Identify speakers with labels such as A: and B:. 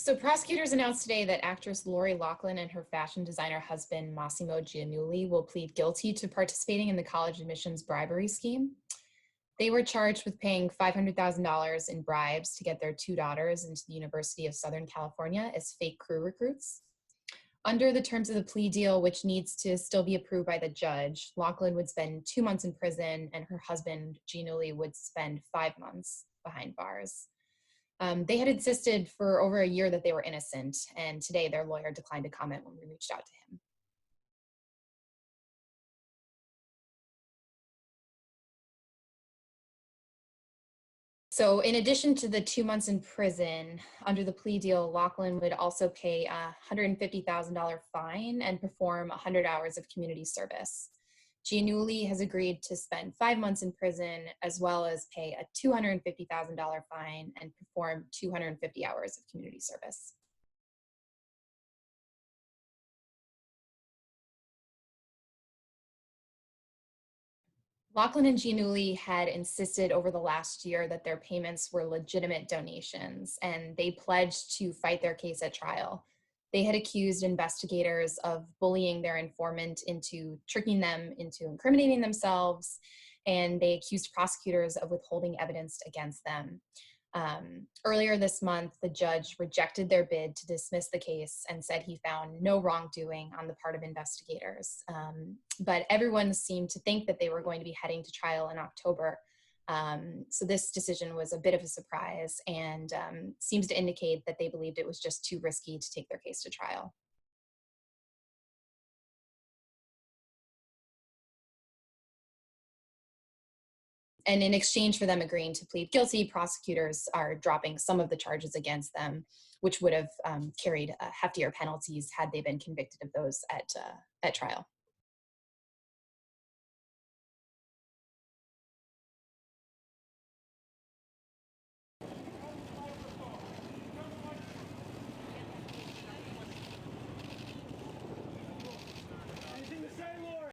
A: So prosecutors announced today that actress Lori Loughlin and her fashion designer husband, Mossimo Giannulli, will plead guilty to participating in the college admissions bribery scheme. They were charged with paying $500,000 in bribes to get their two daughters into the University of Southern California as fake crew recruits. Under the terms of the plea deal, which needs to still be approved by the judge, Loughlin would spend 2 months in prison and her husband, Giannulli, would spend 5 months behind bars. They had insisted for over a year that they were innocent, and today their lawyer declined to comment when we reached out to him. So in addition to the 2 months in prison, under the plea deal, Loughlin would also pay a $150,000 fine and perform 100 hours of community service. Giannulli has agreed to spend 5 months in prison, as well as pay a $250,000 fine and perform 250 hours of community service. Loughlin and Giannulli had insisted over the last year that their payments were legitimate donations, and they pledged to fight their case at trial. They had accused investigators of bullying their informant into tricking them into incriminating themselves, and they accused prosecutors of withholding evidence against them. Earlier this month, the judge rejected their bid to dismiss the case and said he found no wrongdoing on the part of investigators. But everyone seemed to think that they were going to be heading to trial in October. So this decision was a bit of a surprise and seems to indicate that they believed it was just too risky to take their case to trial. And in exchange for them agreeing to plead guilty, prosecutors are dropping some of the charges against them, which would have carried heftier penalties had they been convicted of those at trial.